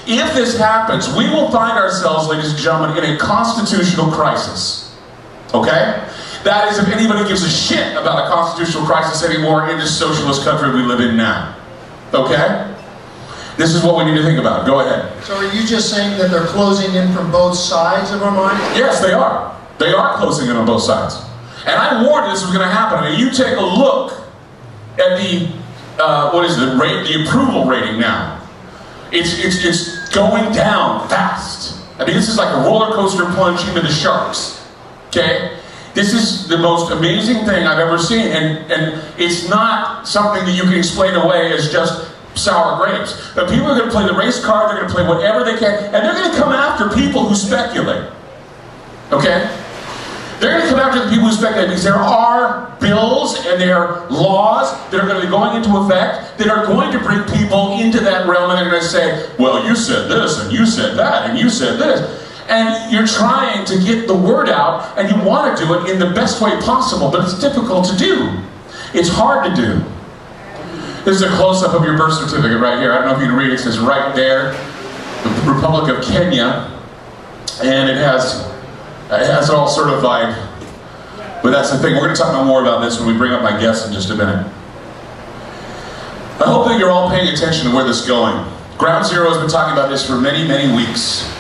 If this happens, we will find ourselves, ladies and gentlemen, in a constitutional crisis. Okay? That is, if anybody gives a shit about a constitutional crisis anymore in this socialist country we live in now. Okay? This is what we need to think about. Go ahead. So are you just saying that they're closing in from both sides of our mind? Yes, they are. They are closing in on both sides. And I warned this was going to happen. I mean, you take a look at the, the approval rating now. It's going down fast. I mean, this is like a roller coaster plunge into the sharks. Okay? This is the most amazing thing I've ever seen. And it's not something that you can explain away as just sour grapes. But people are going to play the race card, they're going to play whatever they can, and they're going to come after people who speculate. Okay? They're going to come after the people who speculate because there are bills and there are laws that are going to be going into effect that are going to bring people into that realm, and they're going to say, well, you said this, and you said that, and you said this. And you're trying to get the word out, and you want to do it in the best way possible, but it's difficult to do. It's hard to do. This is a close-up of your birth certificate right here. I don't know if you can read it. It says right there, the Republic of Kenya, and it has it all certified. But that's the thing. We're going to talk more about this when we bring up my guests in just a minute. I hope that you're all paying attention to where this is going. Ground Zero has been talking about this for many, many weeks.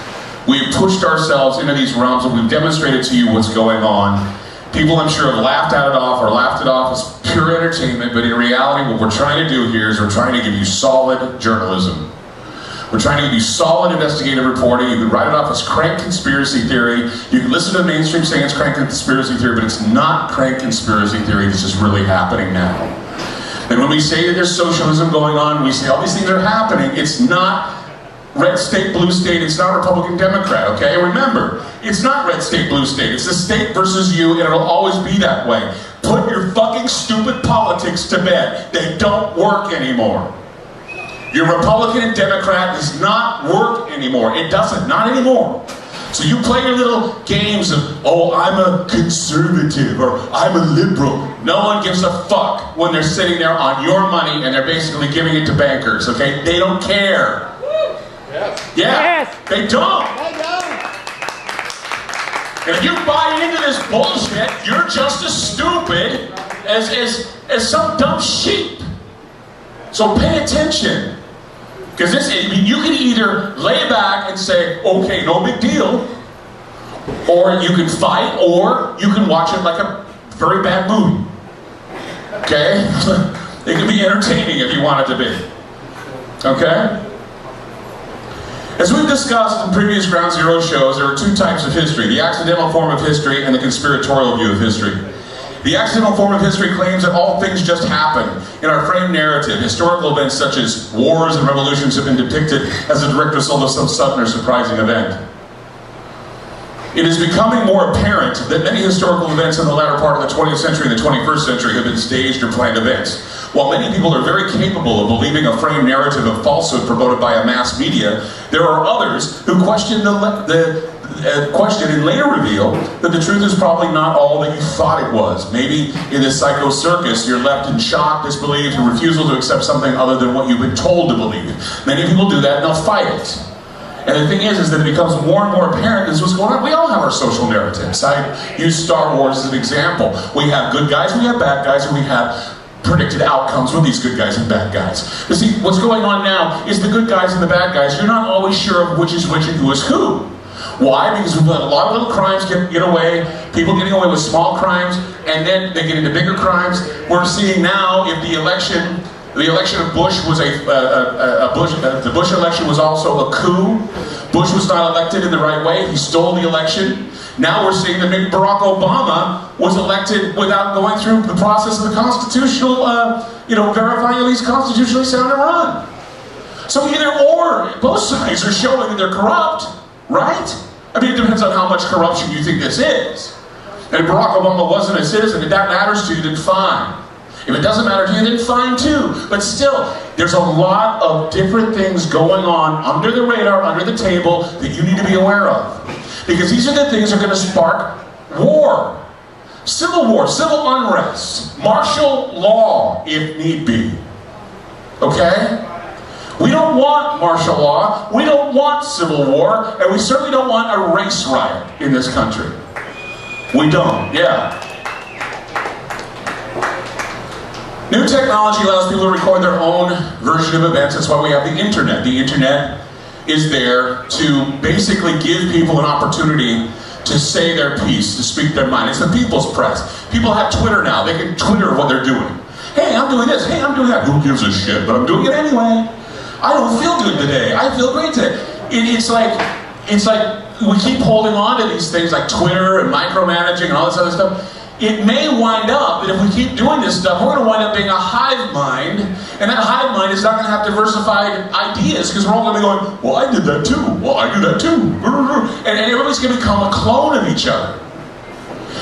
We've pushed ourselves into these realms and we've demonstrated to you what's going on. People, I'm sure, have laughed at it off or laughed it off as pure entertainment, but in reality, what we're trying to do here is we're trying to give you solid journalism. We're trying to give you solid investigative reporting. You can write it off as crank conspiracy theory. You can listen to the mainstream saying it's crank conspiracy theory, but it's not crank conspiracy theory. This is really happening now. And when we say that there's socialism going on, we say all these things are happening, it's not red state, blue state, it's not Republican, Democrat, okay? Remember, it's not red state, blue state. It's the state versus you, and it'll always be that way. Put your fucking stupid politics to bed. They don't work anymore. Your Republican and Democrat does not work anymore. It doesn't, not anymore. So you play your little games of, oh, I'm a conservative, or I'm a liberal. No one gives a fuck when they're sitting there on your money and they're basically giving it to bankers, okay? They don't care. Yes. Yeah, yes. They don't. They don't. And if you buy into this bullshit, you're just as stupid as some dumb sheep. So pay attention. Because you can either lay back and say, okay, no big deal, or you can fight, or you can watch it like a very bad movie. Okay? It can be entertaining if you want it to be. Okay? As we've discussed in previous Ground Zero shows, there are two types of history: the accidental form of history and the conspiratorial view of history. The accidental form of history claims that all things just happen. In our framed narrative, historical events such as wars and revolutions have been depicted as a direct result of some sudden or surprising event. It is becoming more apparent that many historical events in the latter part of the 20th century and the 21st century have been staged or planned events. While many people are very capable of believing a framed narrative of falsehood promoted by a mass media, there are others who question and later reveal that the truth is probably not all that you thought it was. Maybe in this psycho circus, you're left in shock, disbelief, and refusal to accept something other than what you've been told to believe. Many people do that and they'll fight it. And the thing is that it becomes more and more apparent this is what's going on. We all have our social narratives. I use Star Wars as an example. We have good guys, we have bad guys, and we have predicted outcomes with these good guys and bad guys. But see, what's going on now is the good guys and the bad guys, you're not always sure of which is which and who is who. Why? Because we've let a lot of little crimes get away, people getting away with small crimes, and then they get into bigger crimes. We're seeing now if the election of Bush was the Bush election was also a coup. Bush was not elected in the right way. He stole the election. Now we're seeing that Barack Obama was elected without going through the process of the constitutional, verifying that he's constitutionally sound and run. So either or, both sides are showing that they're corrupt, right? I mean, it depends on how much corruption you think this is. And if Barack Obama wasn't a citizen, if that matters to you, then fine. If it doesn't matter to you, then fine too. But still, there's a lot of different things going on under the radar, under the table, that you need to be aware of. Because these are the things that are going to spark war. Civil war, civil unrest, martial law, if need be. Okay? We don't want martial law, we don't want civil war, and we certainly don't want a race riot in this country. We don't, yeah. New technology allows people to record their own version of events. That's why we have the internet. The internet is there to basically give people an opportunity to say their piece, to speak their mind. It's the people's press. People have Twitter now. They can Twitter what they're doing. Hey, I'm doing this. Hey, I'm doing that. Who gives a shit? But I'm doing it anyway. I don't feel good today. I feel great today. It's like we keep holding on to these things like Twitter and micromanaging and all this other stuff. It may wind up that if we keep doing this stuff, we're going to wind up being a hive mind, and that hive mind is not going to have diversified ideas because we're all going to be going, well, I did that too. Well, I do that too. And everybody's going to become a clone of each other.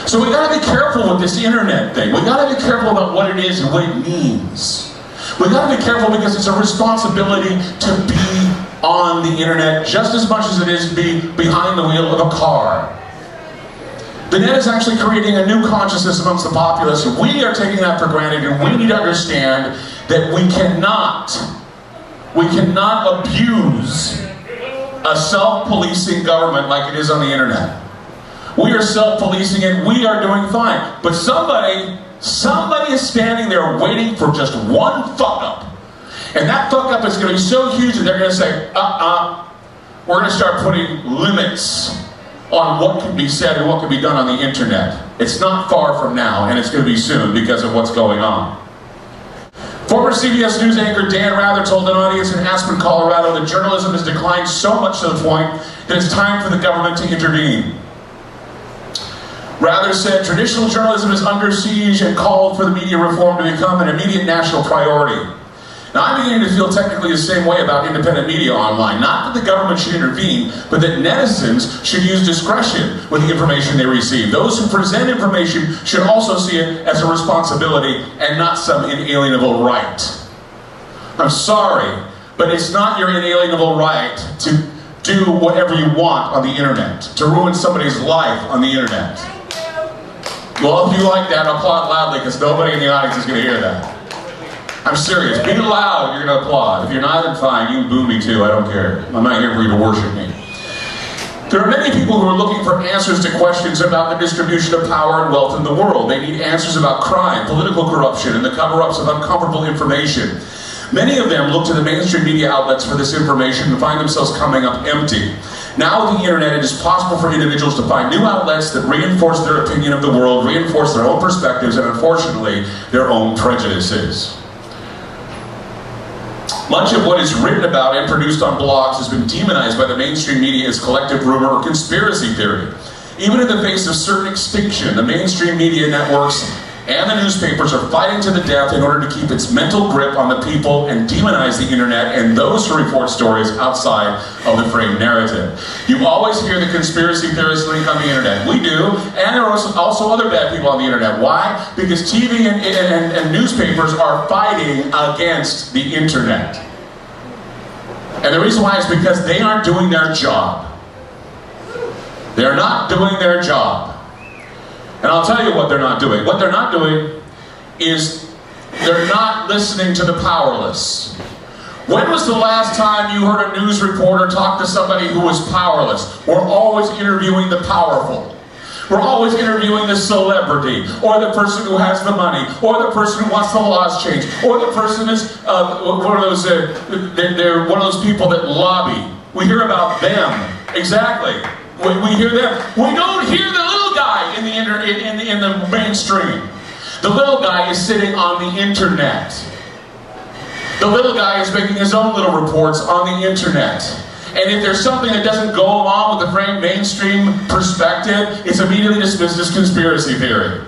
So we got to be careful with this internet thing. We got to be careful about what it is and what it means. We got to be careful because it's a responsibility to be on the internet just as much as it is to be behind the wheel of a car. The net is actually creating a new consciousness amongst the populace. We are taking that for granted, and we need to understand that we cannot abuse a self-policing government like it is on the internet. We are self-policing it, we are doing fine. But somebody is standing there waiting for just one fuck-up. And that fuck-up is going to be so huge that they're going to say, we're going to start putting limits on what can be said and what can be done on the internet. It's not far from now, and it's going to be soon because of what's going on. Former CBS News anchor Dan Rather told an audience in Aspen, Colorado that journalism has declined so much to the point that it's time for the government to intervene. Rather said, traditional journalism is under siege and called for the media reform to become an immediate national priority. Now, I'm beginning to feel technically the same way about independent media online. Not that the government should intervene, but that netizens should use discretion with the information they receive. Those who present information should also see it as a responsibility and not some inalienable right. I'm sorry, but it's not your inalienable right to do whatever you want on the internet, to ruin somebody's life on the internet. Well, if you like that, applaud loudly because nobody in the audience is going to hear that. I'm serious. Be loud, you're going to applaud. If you're not, then fine. You can boo me too. I don't care. I'm not here for you to worship me. There are many people who are looking for answers to questions about the distribution of power and wealth in the world. They need answers about crime, political corruption, and the cover-ups of uncomfortable information. Many of them look to the mainstream media outlets for this information and find themselves coming up empty. Now with the internet, it is possible for individuals to find new outlets that reinforce their opinion of the world, reinforce their own perspectives, and unfortunately, their own prejudices. Much of what is written about and produced on blogs has been demonized by the mainstream media as collective rumor or conspiracy theory. Even in the face of certain extinction, the mainstream media networks and the newspapers are fighting to the death in order to keep its mental grip on the people and demonize the internet and those who report stories outside of the framed narrative. You always hear the conspiracy theorists link on the internet. We do, and there are also other bad people on the internet. Why? Because TV and newspapers are fighting against the internet. And the reason why is because they aren't doing their job. They're not doing their job. And I'll tell you what they're not doing. What they're not doing is they're not listening to the powerless. When was the last time you heard a news reporter talk to somebody who was powerless? We're always interviewing the powerful. We're always interviewing the celebrity, or the person who has the money, or the person who wants the laws changed, or the person is one of those. They're one of those people that lobby. We hear about them. Exactly. We hear them. We don't hear the little guy in the mainstream. The little guy is sitting on the internet. The little guy is making his own little reports on the internet. And if there's something that doesn't go along with the mainstream perspective, it's immediately dismissed as conspiracy theory.